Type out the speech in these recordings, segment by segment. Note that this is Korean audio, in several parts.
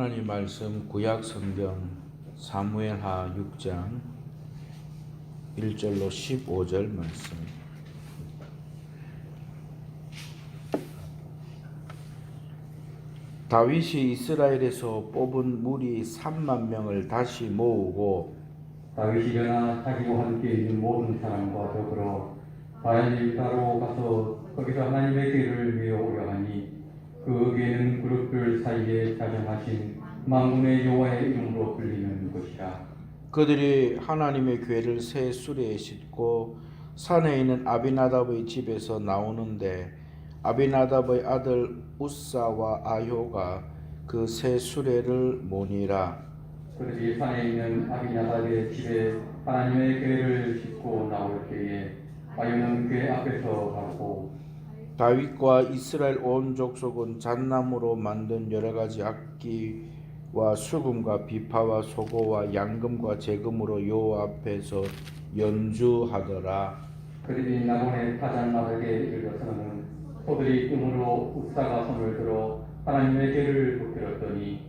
하나님 말씀 구약 성경 사무엘하 6장 1절로 15절 말씀. 다윗이 이스라엘에서 뽑은 무리 3만 명을 다시 모으고 다윗이 일어나 자기와 함께 있는 모든 사람과 더불어 바알일가로 가서 거기서 하나님의 길을 메어오려 하니 그 의궤는 그룹들 사이에 자정하신 만군의 여호와의 이름으로 불리는 것이라. 그들이 하나님의 궤를 새 수레에 싣고 산에 있는 아비나답의 집에서 나오는데 아비나답의 아들 우사와 아효가 그 새 수레를 모니라. 그들이 산에 있는 아비나답의 집에 하나님의 궤를 싣고 나올 때에 아효는 궤 앞에서 가고 다윗과 이스라엘 온 족속은 잣나무로 만든 여러 가지 악기와 수금과 비파와 소고와 양금과 재금으로 여호와 앞에서 연주하더라. 그들이 나본의 타잔마닥에 이르러서는 소들이 뜸으로 우사가 손을 들어 하나님의 궤를 붙들었더니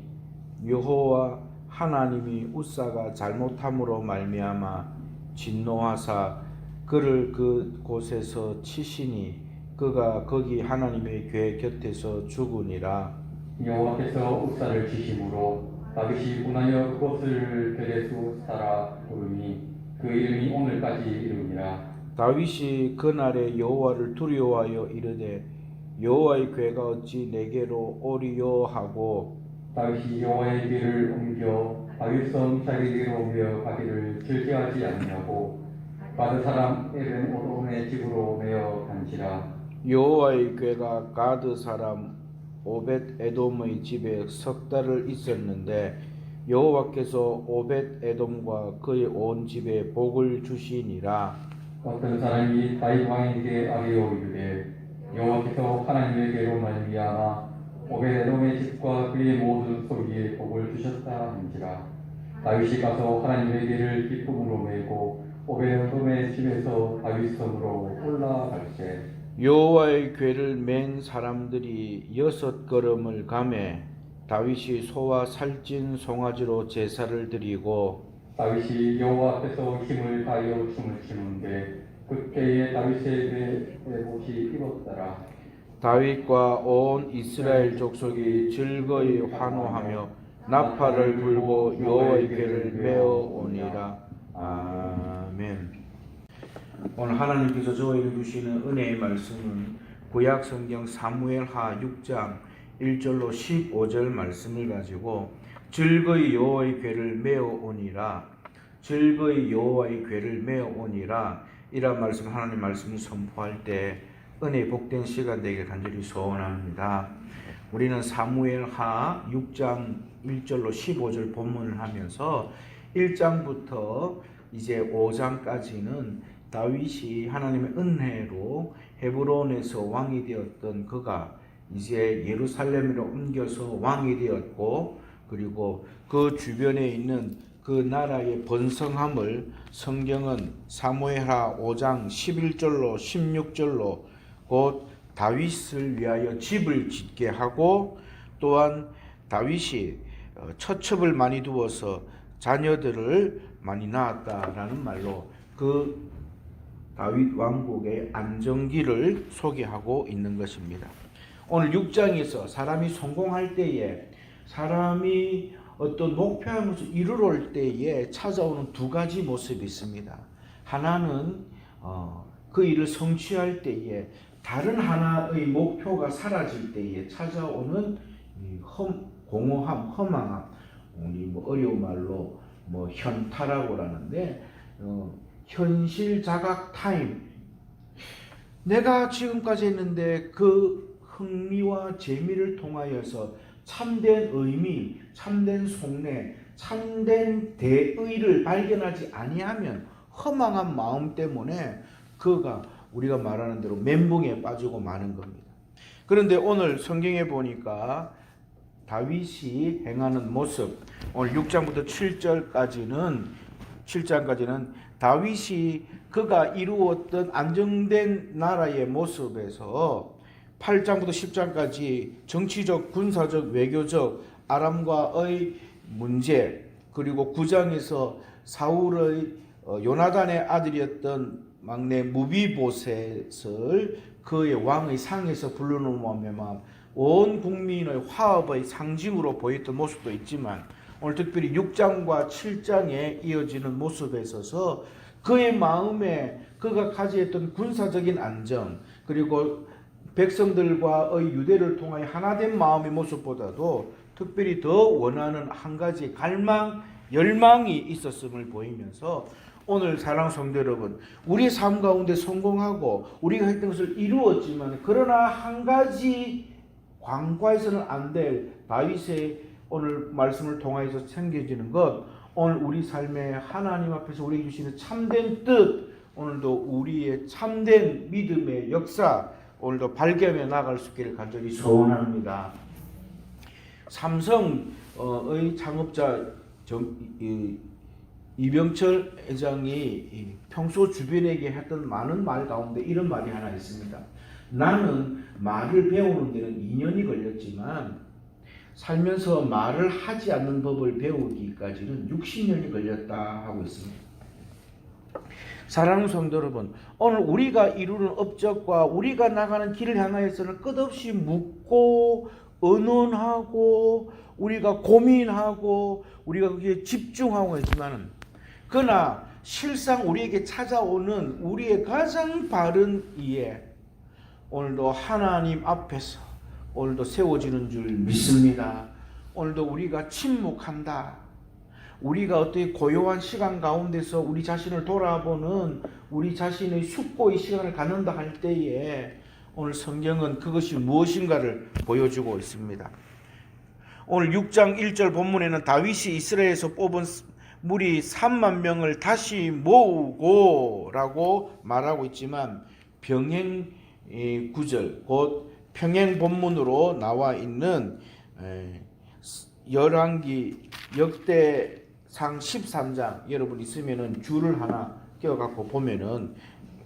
여호와 하나님이 우사가 잘못함으로 말미암아 진노하사 그를 그 곳에서 치시니 그가 거기 하나님의 궤 곁에서 죽으니라. 여호와께서 우사를 치심으로 다윗이 분하여 그곳을 베레수사라 부르니 그 이름이 오늘까지 이르니라. 다윗이 그날에 여호와를 두려워하여 이르되 여호와의 궤가 어찌 내게로 오리요 하고 다윗이 여호와의 궤를 옮겨 다윗성 자기에게로 옮겨 가기를 즐겨하지 아니하고 가드 사람 에벤 오돈의 집으로 메어 간지라. 여호와의 궤가 가드 사람 오벳 에돔의 집에 석 달을 있었는데 여호와께서 오벳 에돔과 그의 온 집에 복을 주시니라. 어떤 사람이 다윗 왕에게 아뢰어 이르되 여호와께서 하나님의 궤로 말미암아 오벳에돔의 집과 그의 모든 소유에 복을 주셨다 한지라. 다윗이 가서 하나님의 궤를 기쁨으로 메고 오벳에돔의 집에서 다윗 성으로 올라갈세. 여호와의 궤를 맨 사람들이 6걸음을 가매 다윗이 소와 살찐 송아지로 제사를 드리고 다윗이 여호와 앞에서 힘을 다하여 춤을 추는데 그때에 다윗의 에봇이 입었더라. 다윗과 온 이스라엘 족속이 즐거이 환호하며 나팔을 불고 여호와의 궤를 메어 오니라. 아멘. 오늘 하나님께서 저에게 주시는 은혜의 말씀은 구약 성경 사무엘하 6장 1절로 15절 말씀을 가지고 즐거이 여호와의 궤를 메어 오니라, 즐거이 여호와의 궤를 메어 오니라 이런 말씀, 하나님 말씀을 선포할 때 은혜의 복된 시간 되길 간절히 소원합니다. 우리는 사무엘하 6장 1절로 15절 본문을 하면서 1장부터 이제 5장까지는 다윗이 하나님의 은혜로 헤브론에서 왕이 되었던 그가 이제 예루살렘으로 옮겨서 왕이 되었고, 그리고 그 주변에 있는 그 나라의 번성함을 성경은 사무엘하 5장 11절로 16절로 곧 다윗을 위하여 집을 짓게 하고, 또한 다윗이 처첩을 많이 두어서 자녀들을 많이 낳았다라는 말로 그 다윗 왕국의 안정기를 소개하고 있는 것입니다. 오늘 6장에서 사람이 성공할 때에, 사람이 어떤 목표의 것을 이루러 때에 찾아오는 두 가지 모습이 있습니다. 하나는 그 일을 성취할 때에 다른 하나의 목표가 사라질 때에 찾아오는 공허함, 허망함, 우리 어려운 말로 현타라고 하는데 현실 자각 타임. 내가 지금까지 했는데 그 흥미와 재미를 통하여서 참된 의미, 참된 속내, 참된 대의를 발견하지 아니하면 허망한 마음 때문에 그가 우리가 말하는 대로 멘붕에 빠지고 마는 겁니다. 그런데 오늘 성경에 보니까 다윗이 행하는 모습, 오늘 6장부터 7장까지는 다윗이 그가 이루었던 안정된 나라의 모습에서 8장부터 10장까지 정치적, 군사적, 외교적 아람과의 문제, 그리고 9장에서 사울의 요나단의 아들이었던 막내 무비보셋을 그의 왕의 상에서 불러놓으며 온 국민의 화합의 상징으로 보였던 모습도 있지만, 오늘 특별히 6장과 7장에 이어지는 모습에 있어서 그의 마음에 그가 가지었던 군사적인 안정, 그리고 백성들과의 유대를 통하여 하나된 마음의 모습보다도 특별히 더 원하는 한 가지 갈망, 열망이 있었음을 보이면서, 오늘 사랑하는 성도 여러분, 우리의 삶 가운데 성공하고 우리가 했던 것을 이루었지만 그러나 한 가지 관과해서는 안 될 다윗의 오늘 말씀을 통하여서 생겨지는 것, 오늘 우리 삶에 하나님 앞에서 우리에게 주시는 참된 뜻, 오늘도 우리의 참된 믿음의 역사, 오늘도 발견해 나갈 수 있기를 간절히 소원합니다. 삼성의 창업자 이병철 회장이 평소 주변에게 했던 많은 말 가운데 이런 말이 하나 있습니다. 나는 말을 배우는 데는 2년이 걸렸지만 살면서 말을 하지 않는 법을 배우기까지는 60년이 걸렸다 하고 있습니다. 사랑하는 성도 여러분, 오늘 우리가 이루는 업적과 우리가 나가는 길을 향하여서는 끝없이 묻고 의논하고 우리가 고민하고 우리가 거기에 집중하고 있지만, 그러나 실상 우리에게 찾아오는 우리의 가장 바른 이해, 오늘도 하나님 앞에서 오늘도 세워지는 줄 믿습니다. 오늘도 우리가 침묵한다. 우리가 어떻게 고요한 시간 가운데서 우리 자신을 돌아보는 우리 자신의 숙고의 시간을 갖는다 할 때에 오늘 성경은 그것이 무엇인가를 보여주고 있습니다. 오늘 6장 1절 본문에는 다윗이 이스라엘에서 뽑은 무리 3만 명을 다시 모으고 라고 말하고 있지만, 병행 구절, 곧 평행 본문으로 나와 있는 열왕기 역대상 13장, 여러분 있으면은 줄을 하나 껴갖고 보면은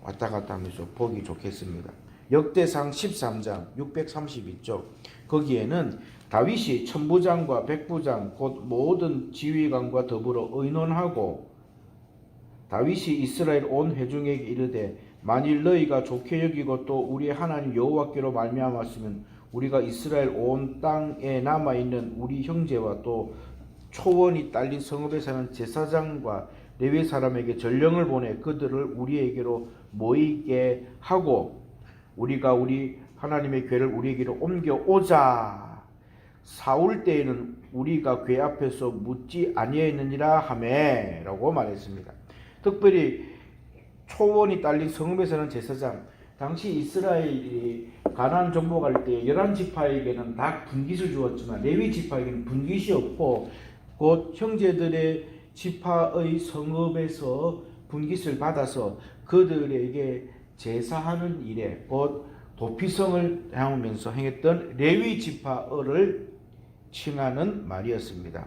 왔다 갔다 하면서 보기 좋겠습니다. 역대상 13장 632쪽, 거기에는 다윗이 천부장과 백부장 곧 모든 지휘관과 더불어 의논하고 다윗이 이스라엘 온 회중에게 이르되, 만일 너희가 좋게 여기고 또 우리의 하나님 여호와께로 말미암았으면 우리가 이스라엘 온 땅에 남아있는 우리 형제와 또 초원이 딸린 성읍에 사는 제사장과 레위 사람에게 전령을 보내 그들을 우리에게로 모이게 하고 우리가 우리 하나님의 궤를 우리에게로 옮겨오자. 사울 때에는 우리가 궤 앞에서 묻지 아니하였느니라 하매 라고 말했습니다. 특별히 초원이 딸린 성읍에 사는 제사장, 당시 이스라엘이 가나안 정복할 때 11지파에게는 다 분깃을 주었지만 레위 지파에게는 분깃이 없고 곧 형제들의 지파의 성읍에서 분깃을 받아서 그들에게 제사하는 일에 곧 도피성을 향하면서 행했던 레위 지파를 칭하는 말이었습니다.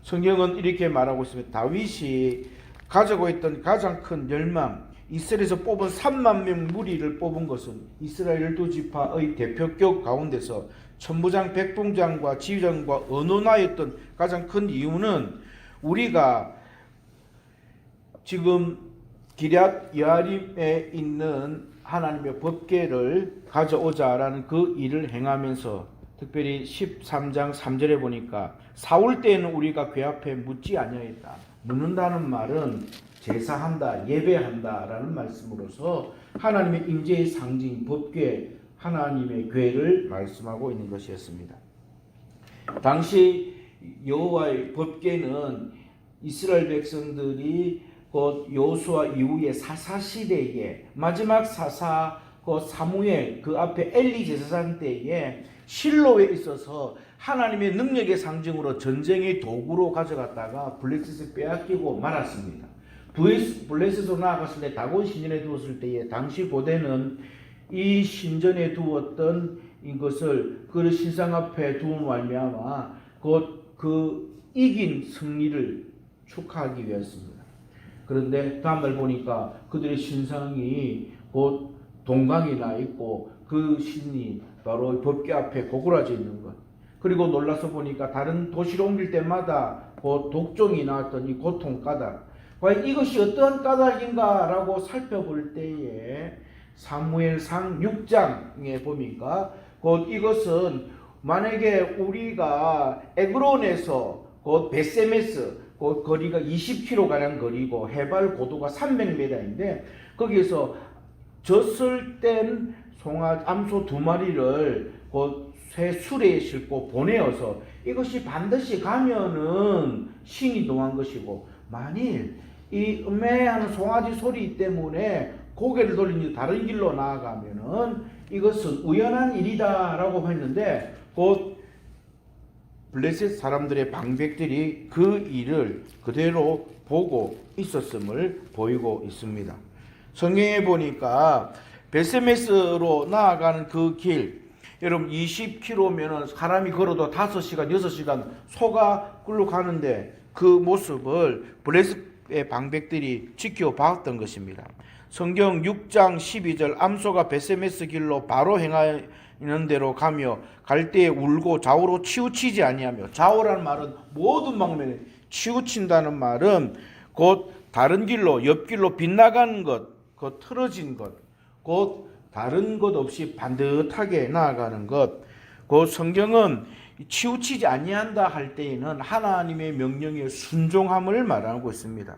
성경은 이렇게 말하고 있습니다. 다윗이 가지고 있던 가장 큰 열망, 이스라엘에서 뽑은 3만 명 무리를 뽑은 것은 이스라엘 12지파의 대표격 가운데서 천부장, 백부장과 지휘장과 의논하였던 가장 큰 이유는 우리가 지금 기럇 여아림에 있는 하나님의 법궤를 가져오자라는 그 일을 행하면서, 특별히 13장 3절에 보니까 사울 때에는 우리가 궤 앞에 묻지 아니하였다. 묻는다는 말은 제사한다, 예배한다라는 말씀으로서 하나님의 임재의 상징 법궤, 하나님의 궤를 말씀하고 있는 것이었습니다. 당시 여호와의 법궤는 이스라엘 백성들이 곧 여호수아 이후의 사사 시대에 마지막 사사 그 사무엘 그 앞에 엘리 제사장 때에 실로에 있어서 하나님의 능력의 상징으로 전쟁의 도구로 가져갔다가 블레셋에 빼앗기고 말았습니다. 블레셋으로 나아갔을 때 다곤 신전에 두었을 때에 당시 고대는 이 신전에 두었던 이것을 그 신상 앞에 두어 말미암아 곧 그 이긴 승리를 축하하기 위해서입니다. 그런데 다음날 보니까 그들의 신상이 곧 동강이 나 있고 그 신이 바로 법궤 앞에 고꾸라져 있는 것. 그리고 놀라서 보니까 다른 도시로 옮길 때마다 그 독종이 나왔더니 고통 까닭. 과연 이것이 어떠한 까닭인가라고 살펴볼 때에 사무엘상 6장에 보니까 곧 이것은 만약에 우리가 에그론에서 곧 베세메스 그 거리가 20km 가량 거리고 해발 고도가 300m인데 거기에서 젖을 뗀 암소 2마리를 그 새 수레에 싣고 보내어서 이것이 반드시 가면은 신이 동한 것이고 만일 이 음매하는 송아지 소리 때문에 고개를 돌린 다른 길로 나아가면은 이것은 우연한 일이다라고 했는데 곧 블레셋 사람들의 방백들이 그 일을 그대로 보고 있었음을 보이고 있습니다. 성경에 보니까 베세메스로 나아가는 그 길, 여러분 20km면은 사람이 걸어도 5시간, 6시간 소가 끌고 가는데 그 모습을 블레셋의 방백들이 지켜봤던 것입니다. 성경 6장 12절 암소가 베세메스 길로 바로 행하는 대로 가며 갈 때에 울고 좌우로 치우치지 아니하며 좌우라는 말은 모든 방면에 치우친다는 말은 곧 다른 길로 옆길로 빗나가는 것, 그 틀어진 것, 곧 다른 것 없이 반듯하게 나아가는 것. 그 성경은 치우치지 아니한다 할 때에는 하나님의 명령에 순종함을 말하고 있습니다.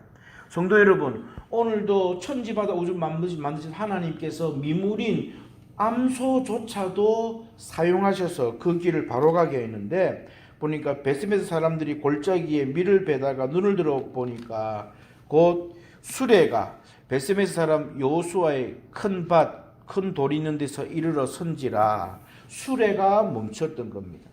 성도 여러분, 오늘도 천지바다 우주 만드신 하나님께서 미물인 암소조차도 사용하셔서 그 길을 바로 가게 했는데 보니까 베스메스 사람들이 골짜기에 밀을 베다가 눈을 들어 보니까 곧 수레가 베스메스 사람 여호수아의 큰 돌이 있는 데서 이르러 선지라 수레가 멈췄던 겁니다.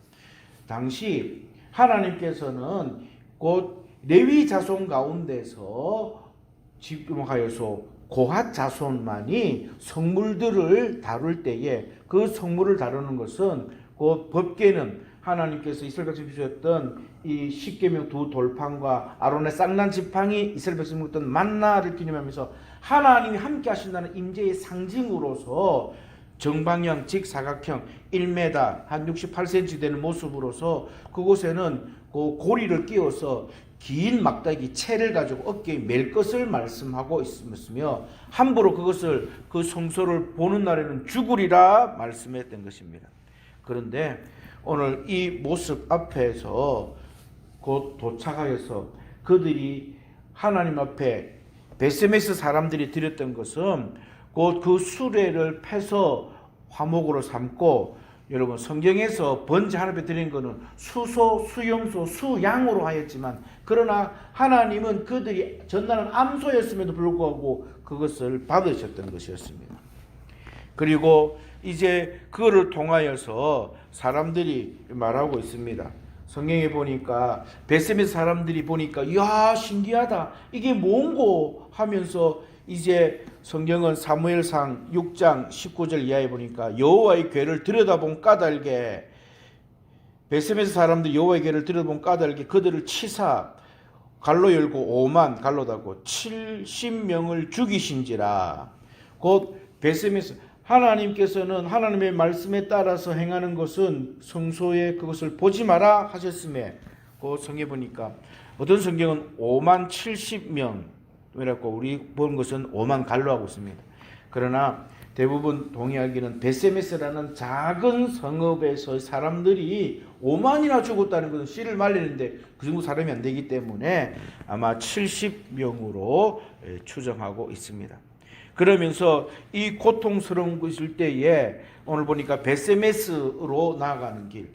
당시 하나님께서는 곧 레위 자손 가운데서 집중하여서 고핫 자손만이 성물들을 다룰 때에 그 성물을 다루는 것은 그 법궤는 하나님께서 이스라엘 백성 주셨던 이 십계명 2 돌판과 아론의 쌍난 지팡이 이스라엘 백성 먹던 만나를 기념하면서 하나님이 함께 하신다는 임재의 상징으로서 정방형 직사각형 1m 한 68cm 되는 모습으로서 그곳에는 그 고리를 끼워서 긴 막대기 채를 가지고 어깨에 맬 것을 말씀하고 있으며 함부로 그것을 그 성소를 보는 날에는 죽으리라 말씀했던 것입니다. 그런데 오늘 이 모습 앞에서 곧 도착하여서 그들이 하나님 앞에 베세메스 사람들이 드렸던 것은 곧 그 수레를 패서 화목으로 삼고 여러분 성경에서 번제 하나님께 드린 것은 수소, 수염소, 수양으로 하였지만 그러나 하나님은 그들이 전날은 암소였음에도 불구하고 그것을 받으셨던 것이었습니다. 그리고 이제 그거를 통하여서 사람들이 말하고 있습니다. 성경에 보니까 베세메스 사람들이 보니까 이야 신기하다 이게 뭔고 하면서 이제 성경은 사무엘상 6장 19절 이하에 보니까 여호와의 궤를 들여다본 까닭에 베세메스 사람들 여호와의 궤를 들여다본 까닭에 그들을 치사 갈로 열고 5만 갈로 닫고 70명을 죽이신지라. 곧 베세메스 하나님께서는 하나님의 말씀에 따라서 행하는 것은 성소에 그것을 보지 마라 하셨음에 그 성경에 보니까 어떤 성경은 5만 70명 이라고 우리 본 것은 5만 갈로 하고 있습니다. 그러나 대부분 동의하기는 베세메스라는 작은 성읍에서 사람들이 5만이나 죽었다는 것은 씨를 말리는데 그 정도 사람이 안 되기 때문에 아마 70명으로 추정하고 있습니다. 그러면서 이 고통스러운 것일 때에 오늘 보니까 베세메스로 나아가는 길.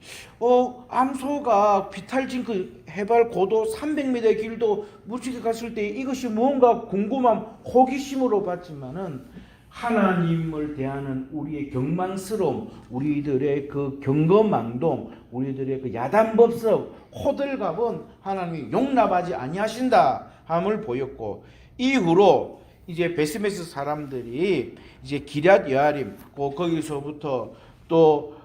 암소가 비탈진 그 해발 고도 300m의 길도 무지개 갔을 때 이것이 무언가 궁금함, 호기심으로 봤지만은 하나님을 대하는 우리의 경망스러움, 우리들의 그 경거망동, 우리들의 그 야단법석, 호들갑은 하나님이 용납하지 아니하신다 함을 보였고 이후로 이제 베스메스 사람들이 이제 기럇 여아림 거기서부터 또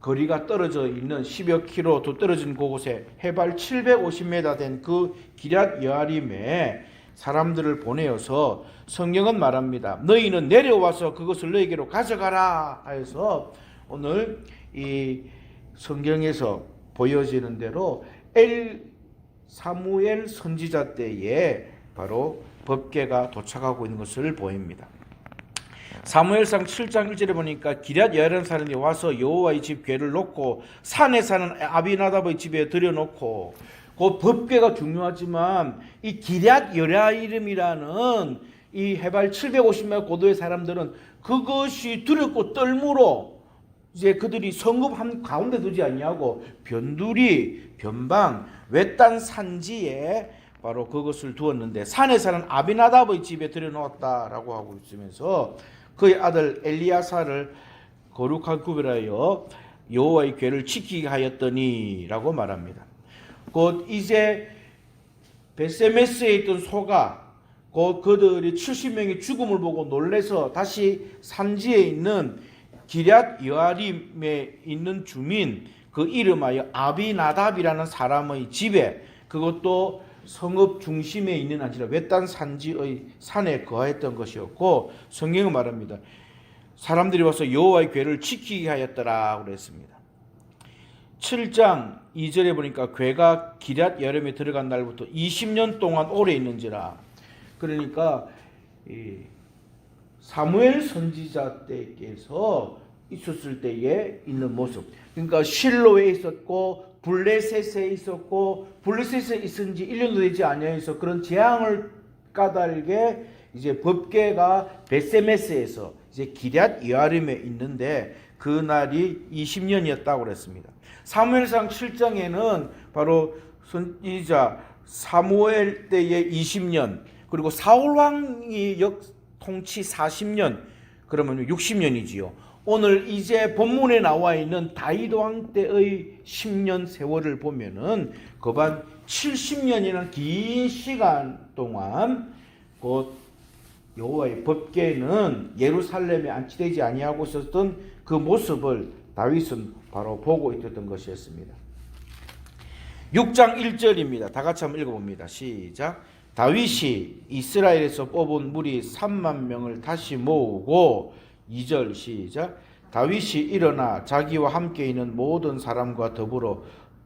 거리가 떨어져 있는 10여 킬로 떨어진 그곳에 해발 750m 된 그 기럇 여아림에 사람들을 보내어서 성경은 말합니다. 너희는 내려와서 그것을 너희에게로 가져가라 하여서 오늘 이 성경에서 보여지는 대로 엘 사무엘 선지자 때에 바로 법궤가 도착하고 있는 것을 보입니다. 사무엘상 7장 1절에 보니까 기럇 여아라는 사람이 와서 여호와의 집 궤를 놓고 산에 사는 아비나답의 집에 들여놓고, 그 법궤가 중요하지만 이 기럇 여아림이라는 이 해발 750m 고도의 사람들은 그것이 두렵고 떨므로 이제 그들이 성읍 한 가운데 두지 않냐고 변두리 변방 외딴 산지에 바로 그것을 두었는데, 산에 사는 아비나답의 집에 들여놓았다라고 하고 있으면서 그의 아들 엘리야사를 거룩한 구별하여 여호와의 궤를 지키게 하였더니라고 말합니다. 곧 이제 베세메스에 있던 소가 곧 그들이 70명의 죽음을 보고 놀래서 다시 산지에 있는 기럇 여아림에 있는 주민, 그 이름하여 아비나답이라는 사람의 집에, 그것도 성읍 중심에 있는 아니라 외딴 산지의 산에 거하였던 것이었고, 성경은 말합니다. 사람들이 와서 여호와의 궤를 지키게 하였더라 그랬습니다. 7장 2절에 보니까 궤가 기럇 여아림에 들어간 날부터 20년 동안 오래 있는지라. 그러니까 사무엘 선지자 때께서 있었을 때에 있는 모습, 그러니까 실로에 있었고 블레셋에 있었고, 블레셋에 있은 지 1년도 되지 아니하여서 그런 재앙을 까닭에 이제 법궤가 베세메스에서 이제 기럇 여아림에 있는데 그날이 20년이었다고 그랬습니다. 사무엘상 7장에는 바로 선지자 사무엘 때의 20년, 그리고 사울 왕이 통치 40년, 그러면 60년이지요. 오늘 이제 본문에 나와 있는 다윗 왕 때의 10년 세월을 보면은 거반 70년이나 긴 시간 동안 곧 여호와의 법궤는 예루살렘에 안치되지 아니하고 있었던 그 모습을 다윗은 바로 보고 있었던 것이었습니다. 6장 1절입니다. 다 같이 한번 읽어봅니다. 시작. 다윗이 이스라엘에서 뽑은 무리 3만 명을 다시 모으고, 2절 시작. 다윗이 일어나 자기와 함께 있는 모든 사람과 더불어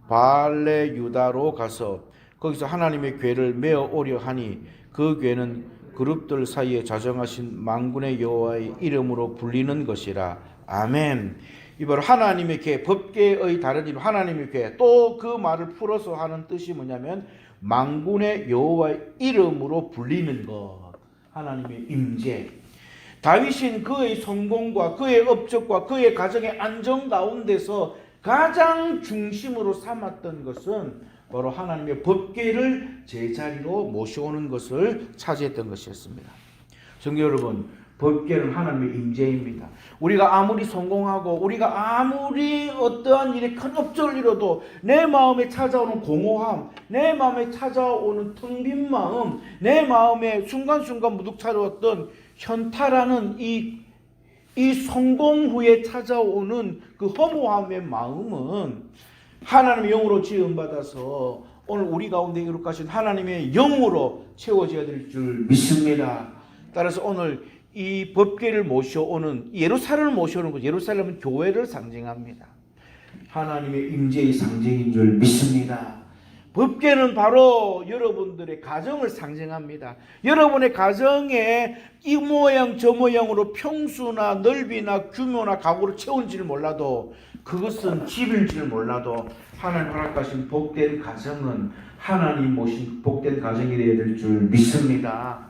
발레 유다로 가서 거기서 하나님의 궤를 메어 오려 하니, 그 궤는 그룹들 사이에 자정하신 만군의 여호와의 이름으로 불리는 것이라. 아멘. 이 바로 하나님의 궤, 법궤의 다른 이름 하나님의 궤. 또 그 말을 풀어서 하는 뜻이 뭐냐면 만군의 여호와의 이름으로 불리는 것, 하나님의 임재. 다윗은 그의 성공과 그의 업적과 그의 가정의 안정 가운데서 가장 중심으로 삼았던 것은 바로 하나님의 법궤를 제자리로 모셔오는 것을 차지했던 것이었습니다. 성도 여러분, 법궤는 하나님의 임재입니다. 우리가 아무리 성공하고 우리가 아무리 어떠한 일에 큰 업적을 이뤄도 내 마음에 찾아오는 공허함, 내 마음에 찾아오는 텅 빈 마음, 내 마음에 순간순간 무득 찾아왔던 현타라는 이 성공 후에 찾아오는 그 허무함의 마음은 하나님의 영으로 지음받아서 오늘 우리 가운데 이룩하신 하나님의 영으로 채워져야 될 줄 믿습니다. 따라서 오늘 이 법궤를 모셔오는, 예루살렘을 모셔오는 것, 예루살렘은 교회를 상징합니다. 하나님의 임재의 상징인 줄 믿습니다. 법궤는 바로 여러분들의 가정을 상징합니다. 여러분의 가정에 이 모양 저 모양으로 평수나 넓이나 규모나 가구를 채운지를 몰라도, 그것은 집일지를 몰라도 하나님 허락하신 복된 가정은 하나님 모신 복된 가정이 되어야 될 줄 믿습니다.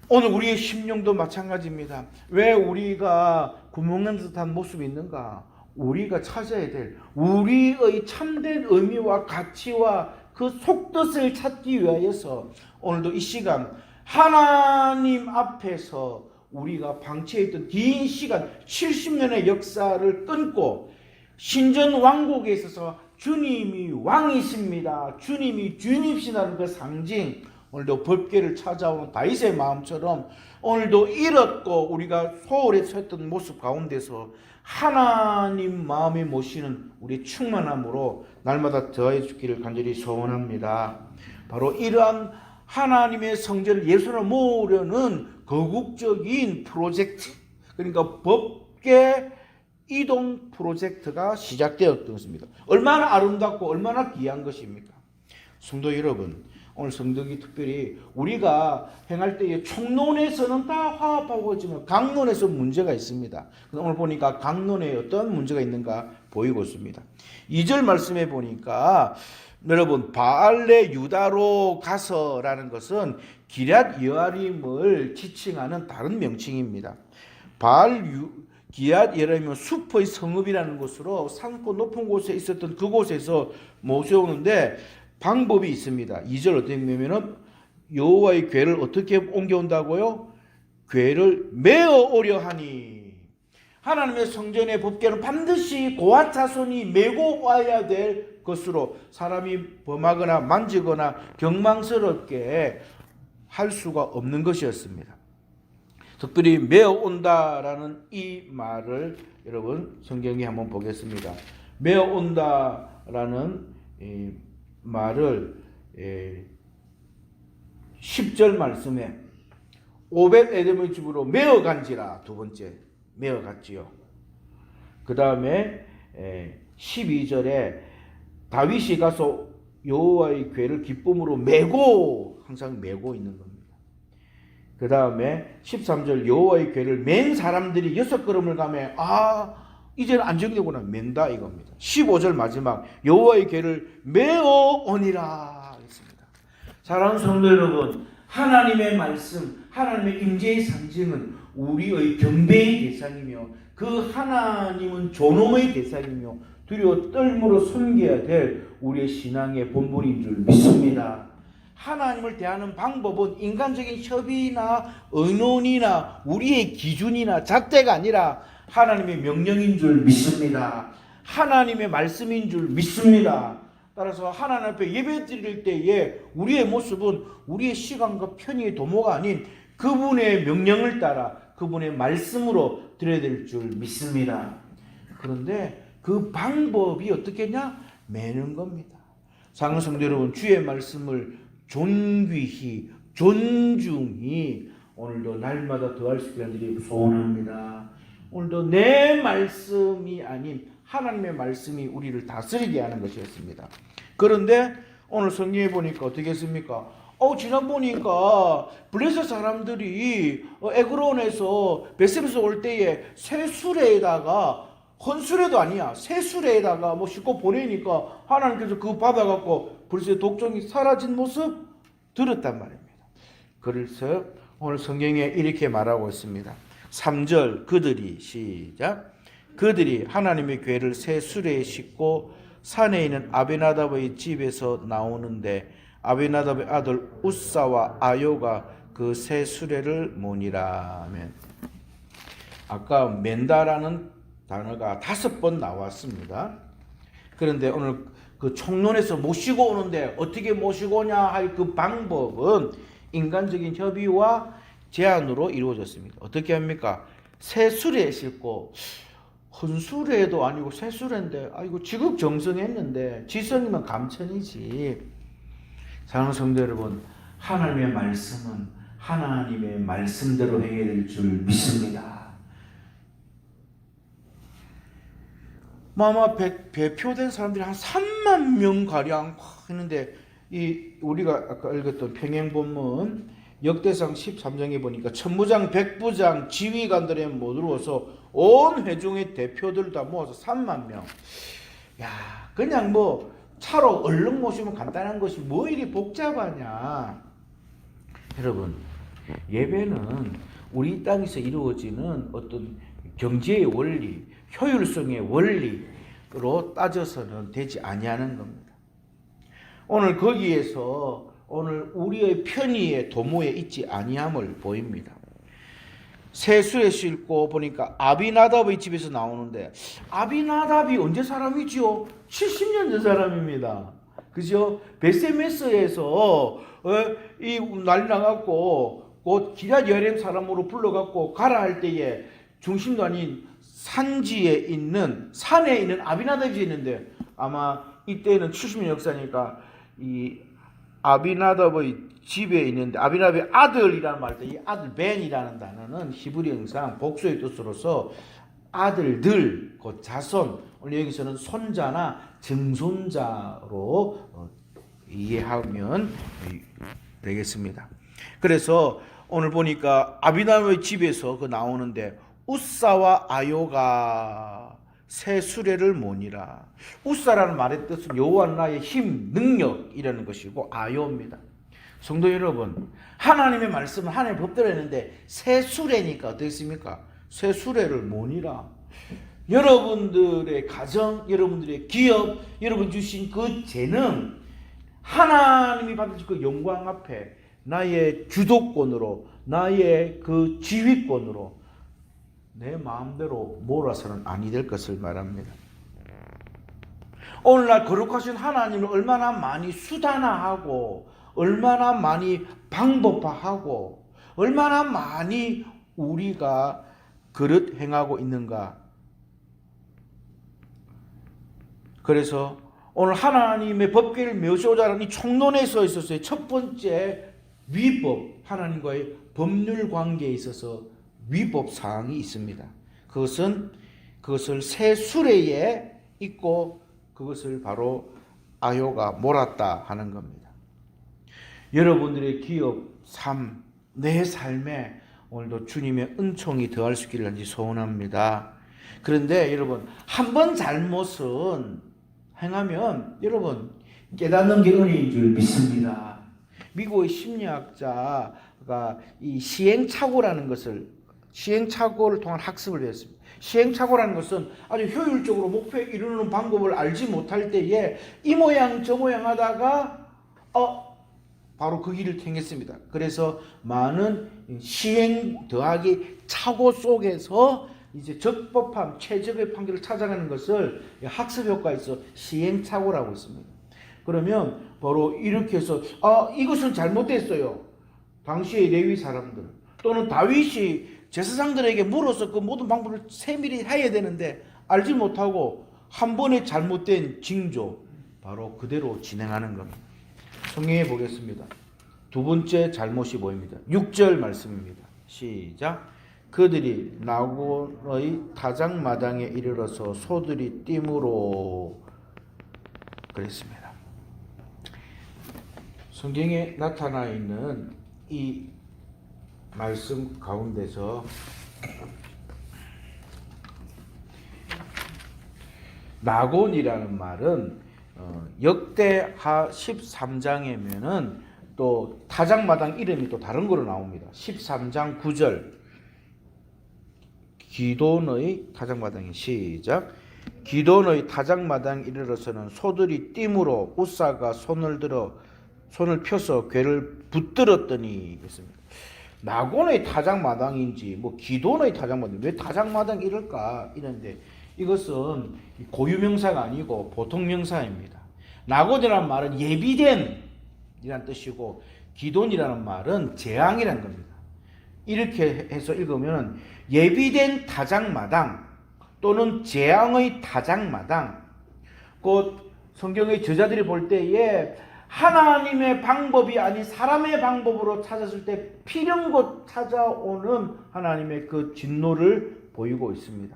오늘 우리의 심령도 마찬가지입니다. 왜 우리가 구멍난 듯한 모습이 있는가? 우리가 찾아야 될 우리의 참된 의미와 가치와 그 속뜻을 찾기 위하여서 오늘도 이 시간 하나님 앞에서 우리가 방치해있던 긴 시간 70년의 역사를 끊고 신전 왕국에 있어서 주님이 왕이십니다, 주님이 주님이시라는 그 상징, 오늘도 법궤를 찾아오는 다윗의 마음처럼 오늘도 잃었고 우리가 소홀히 섰던 모습 가운데서 하나님 마음에 모시는 우리 충만함으로 날마다 더해 주기를 간절히 소원합니다. 바로 이러한 하나님의 성전을 예수로 모으려는 거국적인 프로젝트, 그러니까 법궤 이동 프로젝트가 시작되었던 것입니다. 얼마나 아름답고 얼마나 귀한 것입니까? 성도 여러분, 오늘 성덕이 특별히 우리가 행할 때에 총론에서는 다 화합하고 있지만 강론에서 문제가 있습니다. 오늘 보니까 강론에 어떤 문제가 있는가 보이고 있습니다. 2절 말씀에 보니까 여러분 바알레 유다로 가서라는 것은 기럇 여아림을 지칭하는 다른 명칭입니다. 기럇 여아림은 숲의 성읍이라는 곳으로 산고 높은 곳에 있었던 그곳에서 모셔오는데 방법이 있습니다. 2절 어떻게 보면은 여호와의 궤를 어떻게 옮겨온다고요? 궤를 메어 오려 하니 하나님의 성전의 법궤는 반드시 고앗 자손이 메고 와야 될 것으로 사람이 범하거나 만지거나 경망스럽게 할 수가 없는 것이었습니다. 특별히 메어 온다라는 이 말을 여러분 성경에 한번 보겠습니다. 메어 온다라는 말을 10절 말씀에 오벳 에돔의 집으로 메어 간지라 두 번째 메어 갔지요. 그 다음에 12절에 다윗이 가서 여호와의 궤를 기쁨으로 메고 항상 메고 있는 겁니다. 그 다음에 13절 여호와의 궤를 맨 사람들이 6걸음을 가며 이제는 안정되구나 맨다 이겁니다. 15절 마지막 여호와의 궤를 메어 오니라 했습니다. 사랑하는 성도 여러분, 하나님의 말씀, 하나님의 임재의 상징은 우리의 경배의 대상이며 그 하나님은 존엄의 대상이며 두려워 떨므로 섬겨야 될 우리의 신앙의 본분인 줄 믿습니다. 하나님을 대하는 방법은 인간적인 협의나 의논이나 우리의 기준이나 잣대가 아니라 하나님의 명령인 줄 믿습니다. 하나님의 말씀인 줄 믿습니다. 따라서 하나님 앞에 예배 드릴 때에 우리의 모습은 우리의 시간과 편의의 도모가 아닌 그분의 명령을 따라 그분의 말씀으로 드려야 될 줄 믿습니다. 그런데 그 방법이 어떻겠냐? 매는 겁니다. 사랑하는 성도 여러분, 주의 말씀을 존귀히 존중히 오늘도 날마다 더할 수 있게 하기를 소원합니다. 오늘도 내 말씀이 아닌 하나님의 말씀이 우리를 다스리게 하는 것이었습니다. 그런데 오늘 성경에 보니까 어떻게 했습니까? 지난 보니까 블레셋 사람들이 에그론에서 베셈에서 올 때에 새 수레에다가 헌수레도 아니야 새 수레에다가 싣고 보내니까 하나님께서 그거 받아갖고 블레셋 독종이 사라진 모습 들었단 말입니다. 그래서 오늘 성경에 이렇게 말하고 있습니다. 3절 그들이 시작 그들이 하나님의 궤를 새 수레에 싣고 산에 있는 아베나답의 집에서 나오는데 아베나답의 아들 우사와 아요가 그 새 수레를 모니라 하면 아까 맨다라는 단어가 5번 나왔습니다. 그런데 오늘 그 총론에서 모시고 오는데 어떻게 모시고 오냐 할 그 방법은 인간적인 협의와 제안으로 이루어졌습니다. 어떻게 합니까? 새 수레에 싣고 헌수레도 아니고 새 수레인데 이거 지극정성했는데 지성이면 감천이지. 사랑하는 성도 여러분, 하나님의 말씀은 하나님의 말씀대로 행해야 될 줄 믿습니다. 아마 배표된 사람들이 한 3만 명 가량 했는데 우리가 아까 읽었던 평행본문 역대상 13장에 보니까 천부장, 백부장, 지휘관들에 모두로서 온 회중의 대표들 다 모아서 3만 명. 그냥 차로 얼른 모시면 간단한 것이 뭐 이리 복잡하냐. 여러분, 예배는 우리 땅에서 이루어지는 어떤 경제의 원리, 효율성의 원리로 따져서는 되지 아니하는 겁니다. 오늘 거기에서 오늘 우리의 편의의 도모에 있지 아니함을 보입니다. 새 수레 싣고 보니까 아비나답의 집에서 나오는데 아비나답이 언제 사람이지요? 70년 전 사람입니다. 그죠? 베세메스에서 이 난리 나갖고 곧 기럇 여아림 사람으로 불러갖고 가라 할 때에 중심도 아닌 산에 있는 아비나답이 있는데 아마 이때는 70년 역사니까 이 아비나답의 집에 있는데 아비나답의 아들이라는 말 때 이 아들 벤이라는 단어는 히브리 형상 복수의 뜻으로서 아들들, 그 자손, 오늘 여기서는 손자나 증손자로 이해하면 되겠습니다. 그래서 오늘 보니까 아비나의 집에서 그 나오는데 우사와 아요가 새 수레를 모니라. 우사라는 말의 뜻은 여호와 나의 힘, 능력이라는 것이고 아요입니다. 성도 여러분, 하나님의 말씀은 하나님의 법대로 했는데 새 수레니까 어떻습니까? 새 수레를 모니라. 여러분들의 가정, 여러분들의 기업, 여러분 주신 그 재능, 하나님이 받으신 그 영광 앞에 나의 주도권으로, 나의 그 지휘권으로 내 마음대로 몰아서는 아니 될 것을 말합니다. 오늘날 거룩하신 하나님을 얼마나 많이 수단화하고 얼마나 많이 방법화하고 얼마나 많이 우리가 그릇 행하고 있는가. 그래서 오늘 하나님의 법궤를 메우시고자 하는 이 총론에 서 있었어요. 첫 번째 위법, 하나님과의 법률 관계에 있어서 위법 사항이 있습니다. 그것을 새 수레에 있고 그것을 바로 아요가 몰았다 하는 겁니다. 여러분들의 기업, 삶, 내 삶에 오늘도 주님의 은총이 더할 수 있기를 소원합니다. 그런데 여러분, 한 번 잘못은 행하면 여러분 깨닫는 게 은혜인 줄 믿습니다. 미국의 심리학자가 이 시행착오라는 것을 시행착오를 통한 학습을 했습니다. 시행착오라는 것은 아주 효율적으로 목표에 이루는 방법을 알지 못할 때에 이 모양 저 모양 하다가 바로 그 길을 택했습니다. 그래서 많은 시행 더하기 착오 속에서 이제 적법함, 최적의 판결을 찾아가는 것을 학습 효과에 있어 시행착오라고 있습니다. 그러면 바로 이렇게 해서 이것은 잘못됐어요. 당시의 레위 사람들 또는 다윗이 제사장들에게 물어서 그 모든 방법을 세밀히 해야 되는데 알지 못하고 한 번의 잘못된 징조 바로 그대로 진행하는 겁니다. 성경에 보겠습니다. 두 번째 잘못이 보입니다. 6절 말씀입니다. 시작. 그들이 나곤의 타작마당에 이르러서 소들이 띠므로 그랬습니다. 성경에 나타나 있는 이 말씀 가운데서 나곤이라는 말은 역대하 13장에면은 또 타작마당 이름이 또 다른 거로 나옵니다. 13장 9절 기돈의 타작마당이 시작. 기돈의 타작마당 이르러서는 소들이 띠므로 우사가 손을 펴서 궤를 붙들었더니 했습니다. 나곤의 타작마당인지 기돈의 타작마당, 왜 타작마당 이럴까 이런데 이것은 고유명사가 아니고 보통명사입니다. 나곤이라는 말은 예비된 이란 뜻이고 기돈이라는 말은 재앙이라는 겁니다. 이렇게 해서 읽으면 예비된 타작마당 또는 재앙의 타작마당, 곧 성경의 저자들이 볼 때에 하나님의 방법이 아닌 사람의 방법으로 찾았을 때 필연곧 찾아오는 하나님의 그 진노를 보이고 있습니다.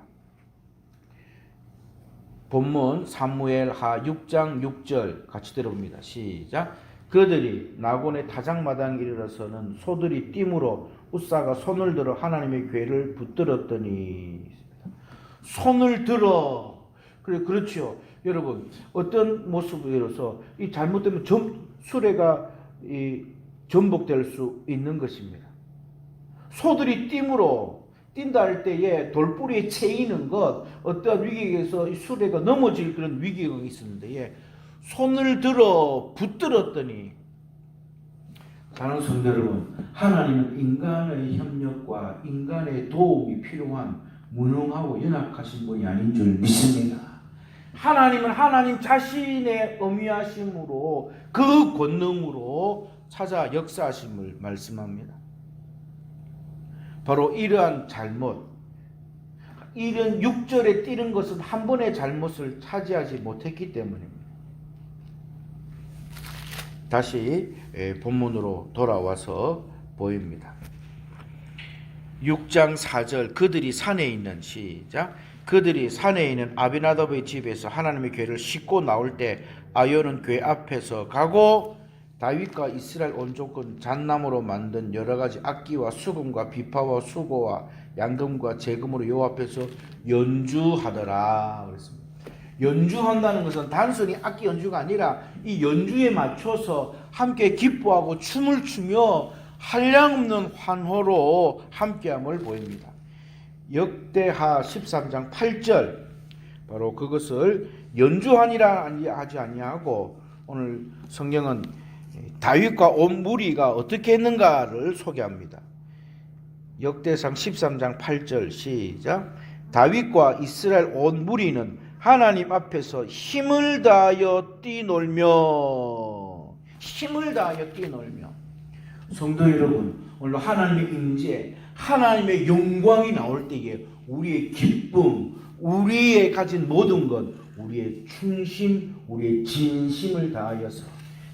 본문 사무엘하 6장 6절 같이 들어봅니다. 시작. 그들이 나곤의 타작마당에 이르러서는 소들이 띠므로 우사가 손을 들어 하나님의 궤를 붙들었더니. 손을 들어. 그렇죠. 여러분, 어떤 모습으로서 이 잘못되면 수레가 전복될 수 있는 것입니다. 소들이 띠므로 뛴다 할 때에 돌뿌리에 채이는 것, 어떠한 위기에서 이 수레가 넘어질 그런 위기가 있었는데 손을 들어 붙들었더니. 사랑하는 성도 여러분, 하나님은 인간의 협력과 인간의 도움이 필요한 무능하고 연약하신 분이 아닌 줄 믿습니다. 하나님은 하나님 자신의 엄위하심으로 그 권능으로 찾아 역사하심을 말씀합니다. 바로 이러한 잘못, 이런 6절에 띄는 것은 한 번의 잘못을 차지하지 못했기 때문입니다. 다시 본문으로 돌아와서 보입니다. 6장 4절 그들이 산에 있는 시작. 그들이 산에 있는 아비나답의 집에서 하나님의 궤를 싣고 나올 때 아론은 궤 앞에서 가고 다윗과 이스라엘 온 족은 잣나무로 만든 여러 가지 악기와 수금과 비파와 수고와 양금과 제금으로 여호와 앞에서 연주하더라 그랬습니다. 연주한다는 것은 단순히 악기 연주가 아니라 이 연주에 맞춰서 함께 기뻐하고 춤을 추며 한량없는 환호로 함께함을 보입니다. 역대하 13장 8절 바로 그것을 연주하니라 하지 아니하고 오늘 성경은 다윗과 온 무리가 어떻게 했는가를 소개합니다. 역대상 13장 8절 시작. 다윗과 이스라엘 온 무리는 하나님 앞에서 힘을 다하여 뛰놀며 성도 여러분, 오늘 하나님의 임재, 하나님의 영광이 나올 때에 우리의 기쁨, 우리의 가진 모든 것, 우리의 충심, 우리의 진심을 다하여서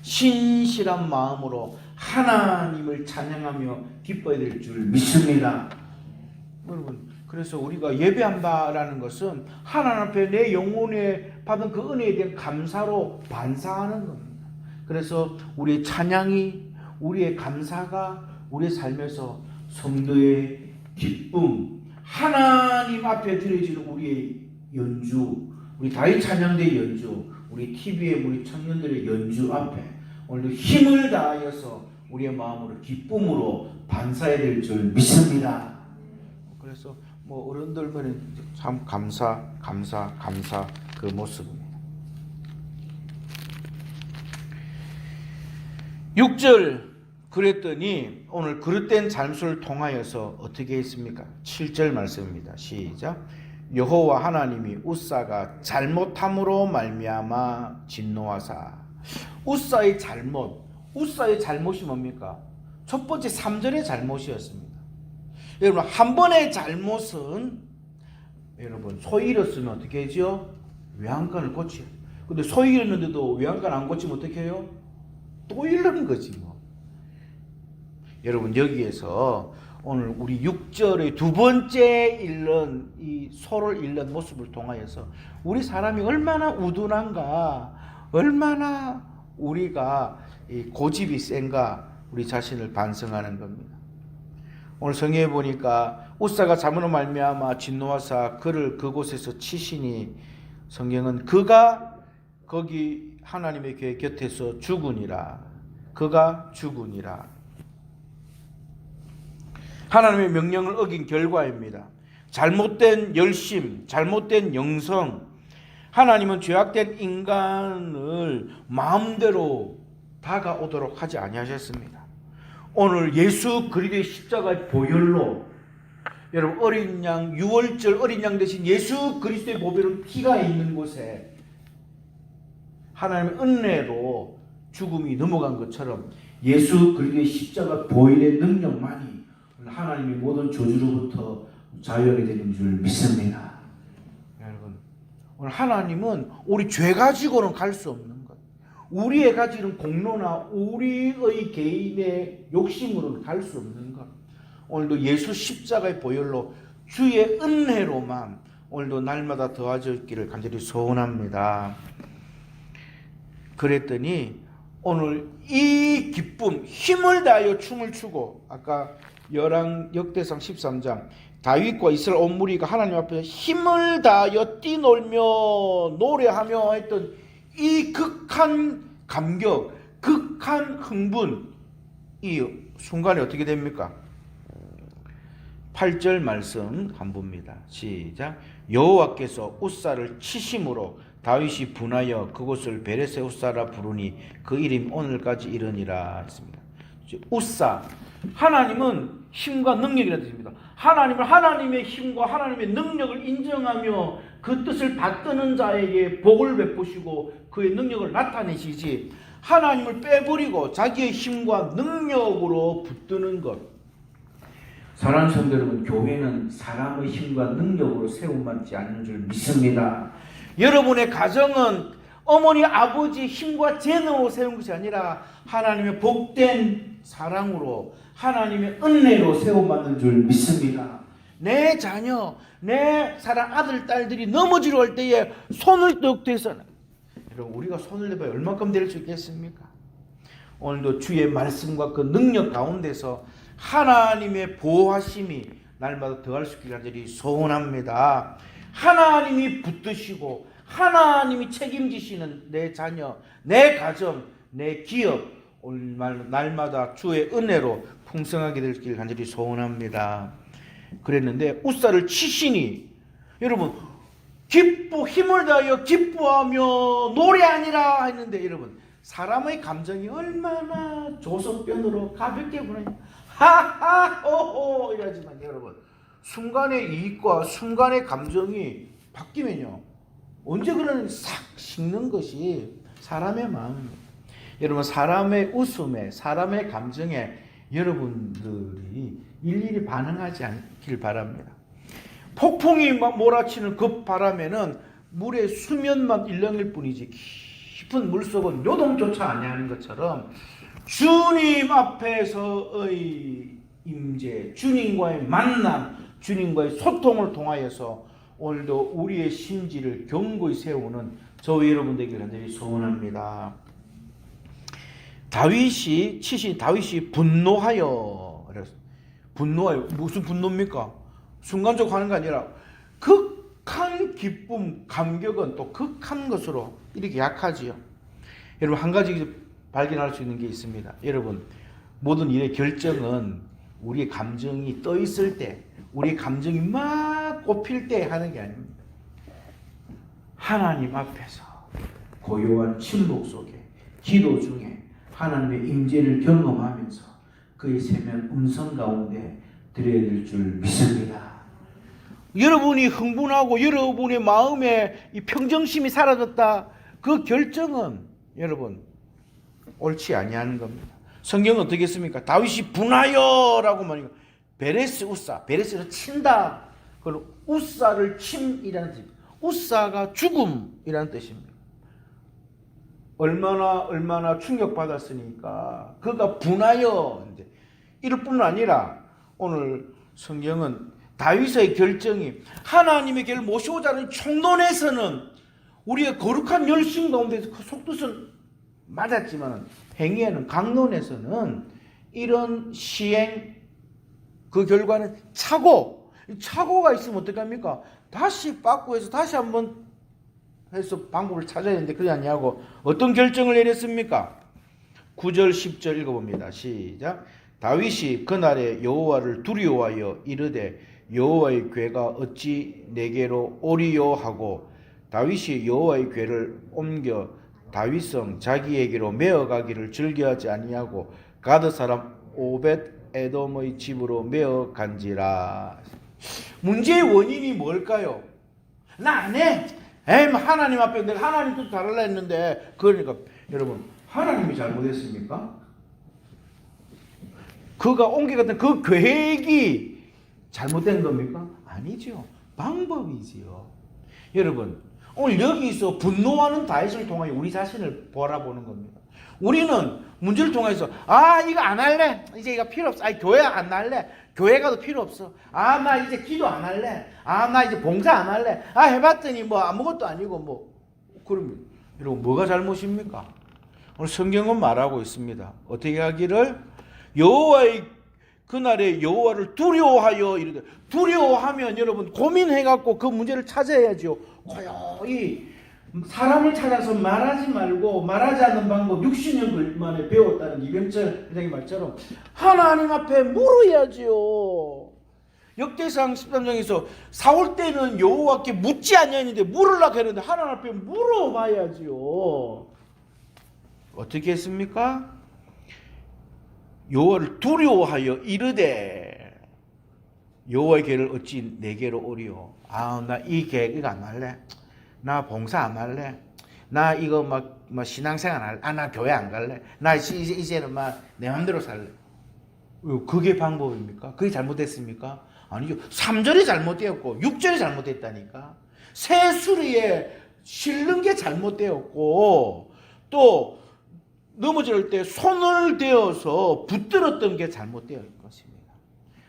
신실한 마음으로 하나님을 찬양하며 기뻐해야 될 줄 믿습니다. 여러분, 그래서 우리가 예배한다라는 것은 하나님 앞에 내 영혼에 받은 그 은혜에 대한 감사로 반사하는 겁니다. 그래서 우리의 찬양이, 우리의 감사가 우리의 삶에서 성도의 기쁨, 하나님 앞에 드려지는 우리의 연주, 우리 다윗 찬양대 연주, 우리 TV의 우리 청년들의 연주 앞에 오늘도 힘을 다하여서 우리의 마음으로 기쁨으로 반사해야 될 줄 믿습니다. 그래서 어른들은 참 감사 그 모습입니다. 6절 그랬더니 오늘 그릇된 잘못을 통하여서 어떻게 했습니까? 7절 말씀입니다. 시작. 여호와 하나님이 우사가 잘못함으로 말미암아 진노하사. 우사의 잘못이 뭡니까? 첫 번째 3절의 잘못이었습니다. 여러분, 한 번의 잘못은 여러분 소위 잃었으면 어떻게 하죠? 외양간을 고쳐요. 근데 소위 잃었는데도 외양간 안 고치면 어떻게 해요? 또 잃는 거지 뭐. 여러분, 여기에서 오늘 우리 6절의 두 번째 잃는 이 소를 잃는 모습을 통하여서 우리 사람이 얼마나 우둔한가, 얼마나 우리가 고집이 센가 우리 자신을 반성하는 겁니다. 오늘 성경에 보니까 우사가 잘못으로 말미암아 진노하사 그를 그곳에서 치시니 성경은 그가 거기 하나님의 궤 곁에서 죽으니라. 그가 죽으니라. 하나님의 명령을 어긴 결과입니다. 잘못된 열심, 잘못된 영성. 하나님은 죄악된 인간을 마음대로 다가오도록 하지 아니하셨습니다. 오늘 예수 그리스도의 십자가의 보혈로 여러분 어린 양 유월절 어린 양 대신 예수 그리스도의 보혈은 피가 있는 곳에 하나님의 은혜로 죽음이 넘어간 것처럼 예수 그리스도의 십자가 보혈의 능력만이 하나님의 모든 저주로부터 자유하게 되는 줄 믿습니다. 여러분, 오늘 하나님은 우리 죄 가지고는 갈 수 없는 것, 우리의 가지는 공로나 우리의 개인의 욕심으로는 갈 수 없는 것, 오늘도 예수 십자가의 보혈로 주의 은혜로만 오늘도 날마다 더하셨기를 간절히 소원합니다. 그랬더니 오늘 이 기쁨, 힘을 다하여 춤을 추고, 아까 역대상 13장 다윗과 이스라엘 온 무리가 하나님 앞에서 힘을 다하여 뛰놀며 노래하며 했던 이 극한 감격, 극한 흥분, 이 순간에 어떻게 됩니까? 8절 말씀 한 봅니다. 시작. 여호와께서 우사를 치심으로 다윗이 분하여 그곳을 베레세 우사라 부르니 그 이름이 오늘까지 이르니라 했습니다. 우사, 하나님은 힘과 능력이라는 뜻입니다. 하나님은 하나님의 힘과 하나님의 능력을 인정하며 그 뜻을 받드는 자에게 복을 베푸시고 그의 능력을 나타내시지, 하나님을 빼버리고 자기의 힘과 능력으로 붙드는 것. 사랑하는 성도 여러분, 교회는 사람의 힘과 능력으로 세움받지 않는 줄 믿습니다. 여러분의 가정은 어머니 아버지 힘과 재능으로 세운 것이 아니라 하나님의 복된 사랑으로 하나님의 은혜로 세움받는 줄 믿습니다. 내 자녀, 내 사랑 아들, 딸들이 넘어지려 할 때에 손을 떡 대서는, 여러분 우리가 손을 대봐야 얼마큼 될 수 있겠습니까? 오늘도 주의 말씀과 그 능력 가운데서 하나님의 보호하심이 날마다 더할 수 있기를 간절히 소원합니다. 하나님이 붙드시고 하나님이 책임지시는 내 자녀, 내 가정, 내 기업, 오늘 날마다 주의 은혜로 풍성하게 될 길 간절히 소원합니다. 그랬는데 웃사를 치시니, 여러분 힘을 다하여 기뻐하며 노래하니라 했는데, 여러분 사람의 감정이 얼마나 조선변으로 가볍게 보내냐, 하하 호호 이러지만 여러분 순간의 이익과 순간의 감정이 바뀌면요 언제 그러는 싹 식는 것이 사람의 마음입니다. 여러분 사람의 웃음에, 사람의 감정에 여러분들이 일일이 반응하지 않길 바랍니다. 폭풍이 막 몰아치는 그 바람에는 물의 수면만 일렁일 뿐이지 깊은 물속은 요동조차 아니하는 것처럼, 주님 앞에서의 임재, 주님과의 만남, 주님과의 소통을 통하여서 오늘도 우리의 심지를 견고히 세우는 저와 여러분들에게 간절히 소원합니다. 다윗이 분노하여, 분노하여 무슨 분노입니까? 순간적으로 하는 게 아니라 극한 기쁨, 감격은 또 극한 것으로 이렇게 약하지요. 여러분 한 가지 발견할 수 있는 게 있습니다. 여러분 모든 일의 결정은 우리의 감정이 떠 있을 때, 우리의 감정이 막 꼽힐 때 하는 게 아닙니다. 하나님 앞에서 고요한 침묵 속에, 기도 중에 하나님의 임재를 경험하면서 그의 세면 음성 가운데 드려야 될 줄 믿습니다. 여러분이 흥분하고 여러분의 마음에 이 평정심이 사라졌다, 그 결정은 여러분 옳지 아니하는 겁니다. 성경은 어떻게 했습니까? 다윗이 분하여라고 말해요. 베레스 우사, 베레스를 친다. 그리고 우사를 침이라는 뜻. 우사가 죽음이라는 뜻입니다. 얼마나 충격받았으니까 그가 분하여 이제 이럴 뿐 아니라 오늘 성경은 다윗의 결정이 하나님의 길을 모시고자 하는 총론에서는 우리의 거룩한 열심 가운데서 그 속뜻은 맞았지만 행위에는, 강론에서는 이런 시행 그 결과는 착오가 있으면 어떡합니까? 다시 바꾸어서 다시 한번 해서 방법을 찾아야 되는데 그게 아니하고 어떤 결정을 내렸습니까? 9절 10절 읽어봅니다. 시작. 다윗이 그날에 여호와를 두려워하여 이르되 여호와의 궤가 어찌 내게로 오리요 하고, 다윗이 여호와의 궤를 옮겨 다윗성 자기에게로 메어가기를 즐겨하지 아니하고 가드 사람 오벳 에돔의 집으로 메어간지라. 문제의 원인이 뭘까요? 나 안 해. 하나님 앞에 내가 하나님 뜻 다르려 했는데, 그러니까 여러분 하나님이 잘못했습니까? 그가 옮겨갔던 그 계획이 잘못된 겁니까? 아니죠. 방법이지요. 여러분 오늘 여기서 분노하는 다윗을 통하여 우리 자신을 바라보는 겁니다. 우리는 문제를 통해서 이거 안 할래. 이제 이거 필요 없어. 교회 안 할래. 교회 가도 필요 없어. 나 이제 기도 안 할래. 나 이제 봉사 안 할래. 해봤더니 뭐 아무것도 아니고 뭐. 그러면 여러분 뭐가 잘못입니까? 오늘 성경은 말하고 있습니다. 어떻게 하기를? 여호와의 그날에 여호와를 두려워하여 이르되, 두려워하면 여러분 고민해갖고 그 문제를 찾아야죠. 고요히 사람을 찾아서 말하지 말고, 말하지 않는 방법 60년 만에 배웠다는 이병철 회장의 말처럼 하나님 앞에 물어야지요. 역대상 13장에서 사울 때는 여호와께 묻지 아니하는데 물으려고 했는데 하나님 앞에 물어봐야지요. 어떻게 했습니까? 여호와를 두려워하여 이르되 여호와의 궤를 어찌 내게로 오리요. 나 이 계획 안 할래. 나 봉사 안 할래. 나 이거 막 신앙생활 안 할래. 나 교회 안 갈래. 나 이제는 내 마음대로 살래. 그게 방법입니까? 그게 잘못됐습니까? 아니죠. 3절이 잘못되었고 6절이 잘못됐다니까. 새 수리에 실는 게 잘못되었고, 또 넘어질 때 손을 대어서 붙들었던 게 잘못되어 있는 것입니다.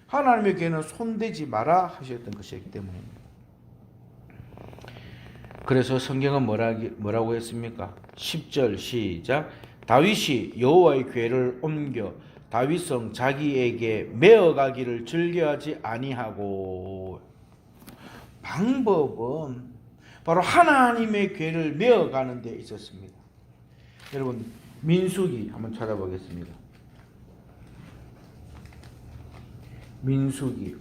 하나님의 교회는 손대지 마라 하셨던 것이기 때문입니다. 그래서 성경은 뭐라고 했습니까? 10절 시작. 다윗이 여호와의 궤를 옮겨 다윗성 자기에게 메어가기를 즐겨하지 아니하고, 방법은 바로 하나님의 궤를 메어가는 데 있었습니다. 여러분 민수기 한번 찾아보겠습니다. 민수기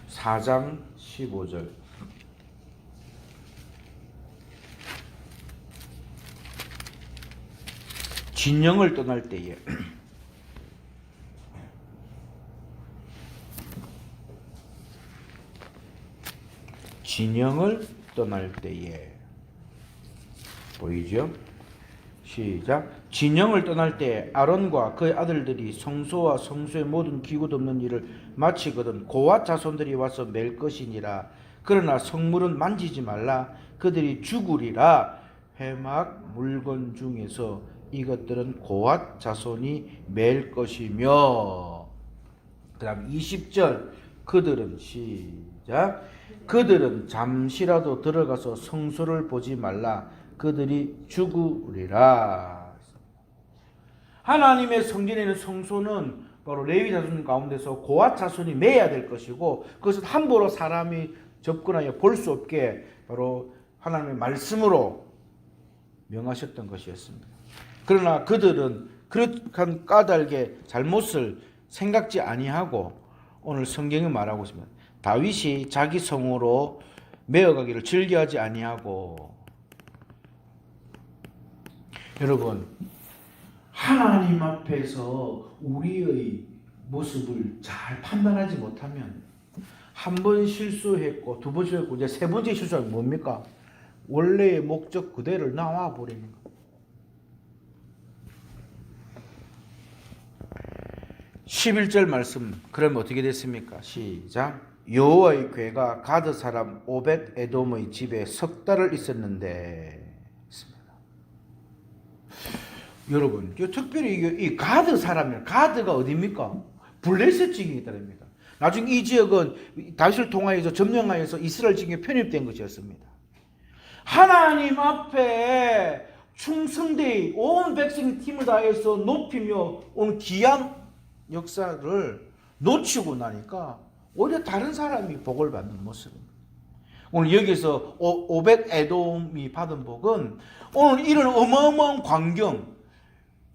4장 15절. 진영을 떠날 때에 진영을 떠날 때에 보이죠? 시작. 진영을 떠날 때 아론과 그의 아들들이 성소와 성소의 모든 기구 덮는 일을 마치거든 고앗 자손들이 와서 맬 것이니라. 그러나 성물은 만지지 말라. 그들이 죽으리라. 회막 물건 중에서 이것들은 고앗 자손이 맬 것이며. 그 다음 20절. 그들은 시작. 그들은 잠시라도 들어가서 성소를 보지 말라. 그들이 죽으리라. 하나님의 성전에 있는 성소는 바로 레위 자손 가운데서 고앗 자손이 매야 될 것이고, 그것은 함부로 사람이 접근하여 볼 수 없게 바로 하나님의 말씀으로 명하셨던 것이었습니다. 그러나 그들은 그렇게 까닭의 잘못을 생각지 아니하고 오늘 성경이 말하고 있습니다. 다윗이 자기 성으로 메어가기를 즐겨하지 아니하고. 여러분 하나님 앞에서 우리의 모습을 잘 판단하지 못하면 한 번 실수했고 두 번 실수했고 이제 세 번째 실수하면 뭡니까? 원래의 목적 그대로 나와 버리는 거. (11절) 말씀 그럼 어떻게 됐습니까? 시작. 여호와의 궤가 가드 사람 오벳 에돔의 집에 석 달을 있었는데. 여러분 특별히 이 가드 사람이요, 가드가 어디입니까? 블레셋 지경이 있다랍니다. 나중에 이 지역은 다윗을 통하여서 점령하여서 이스라엘 지경에 편입된 것이었습니다. 하나님 앞에 충성되이 온 백성이 팀을 다해서 높이며 온 귀한 역사를 놓치고 나니까 오히려 다른 사람이 복을 받는 모습입니다. 오늘 여기서 오벳 에돔이 받은 복은 오늘 이런 어마어마한 광경,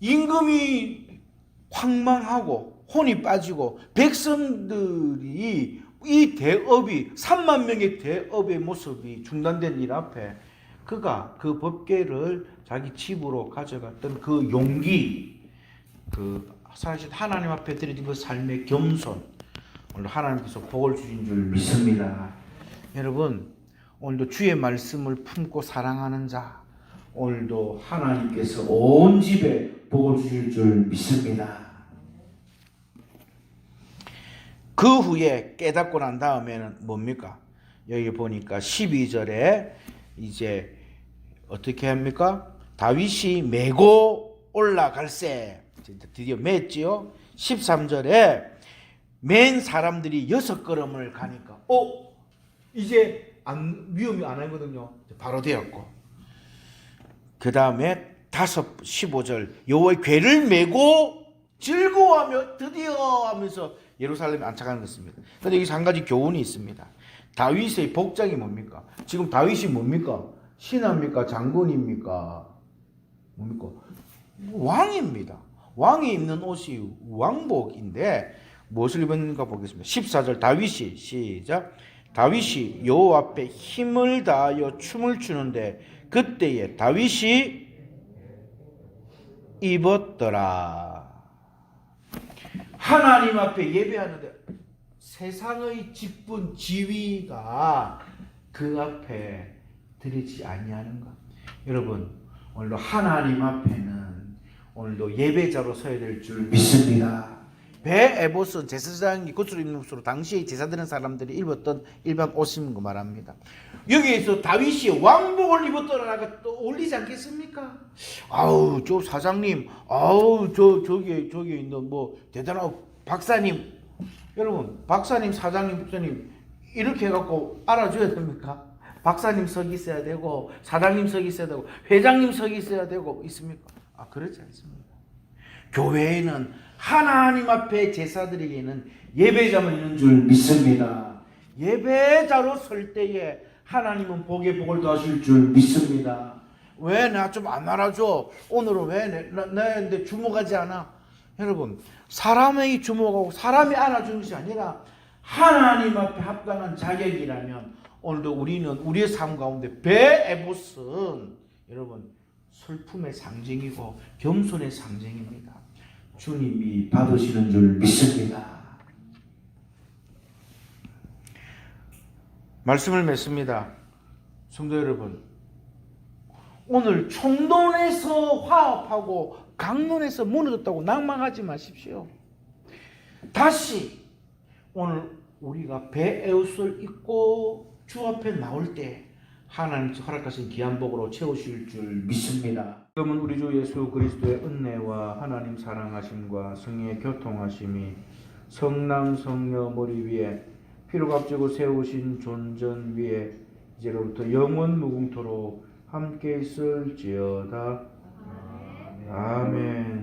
임금이 황망하고 혼이 빠지고 백성들이 이 대업이 3만 명의 대업의 모습이 중단된 일 앞에 그가 그 법궤를 자기 집으로 가져갔던 그 용기, 그 사실 하나님 앞에 드려진 그 삶의 겸손, 오늘 하나님께서 복을 주신 줄 믿습니다. 여러분 오늘도 주의 말씀을 품고 사랑하는 자, 오늘도 하나님께서 온 집에 복을 주실 줄 믿습니다. 그 후에 깨닫고 난 다음에는 뭡니까? 여기 보니까 12절에 이제 어떻게 합니까? 다윗이 메고 올라갈세. 드디어 맸지요. 13절에 맨 사람들이 6걸음을 가니까 이제 위험이 안 하거든요. 바로 되었고, 그 다음에 15절 여호와의 궤를 메고 즐거워하며 드디어 하면서 예루살렘에 안착하는 것입니다. 그런데 여기서 한 가지 교훈이 있습니다. 다윗의 복장이 뭡니까? 지금 다윗이 뭡니까? 신하입니까? 장군입니까? 뭡니까? 왕입니다. 왕이 입는 옷이 왕복인데 무엇을 입었는가 보겠습니다. 14절 다윗이 시작. 다윗이 여호와 앞에 힘을 다하여 춤을 추는데 그때에 다윗이 입었더라. 하나님 앞에 예배하는데 세상의 직분 지위가 그 앞에 드리지 아니하는가? 여러분 오늘도 하나님 앞에는 오늘도 예배자로 서야 될 줄 믿습니다. 베에봇은 제사장이 겉으로 입는 옷으로 당시에 제사드리는 사람들이 입었던 일반 옷인 거 말합니다. 여기에서 다윗이 왕복을 입었더라가 또 어울리지 않겠습니까? 아우 저 사장님, 아우 저기 있는 뭐 대단한 박사님, 여러분 박사님, 사장님, 목사님 이렇게 해갖고 알아줘야 됩니까? 박사님 석이 있어야 되고 사장님 석이 있어야 되고 회장님 석이 있어야 되고 있습니까? 아 그렇지 않습니다. 교회에는 하나님 앞에 제사드리기에는 예배자만 있는 줄 믿습니다. 예배자로 설 때에 하나님은 복에 복을 더하실 줄 믿습니다. 왜 나 좀 안 알아줘? 오늘은 왜 나한테 주목하지 않아? 여러분 사람이 주목하고 사람이 알아주는 것이 아니라 하나님 앞에 합당한 자격이라면 오늘도 우리는 우리의 삶 가운데 베에봇은 여러분 슬픔의 상징이고 겸손의 상징입니다. 주님이 받으시는 줄 믿습니다. 말씀을 맺습니다. 성도 여러분, 오늘 총론에서 화합하고 강론에서 무너졌다고 낭망하지 마십시오. 다시 오늘 우리가 베에봇을 입고 주 앞에 나올 때 하나님 허락하신 귀한 복으로 채우실 줄 믿습니다. 지금은 우리 주 예수 그리스도의 은혜와 하나님 사랑하심과 성령의 교통하심이 성남 성녀 머리 위에 피로 값지고 세우신 존전 위에 이제로부터 영원 무궁토록 함께 있을지어다. 아멘.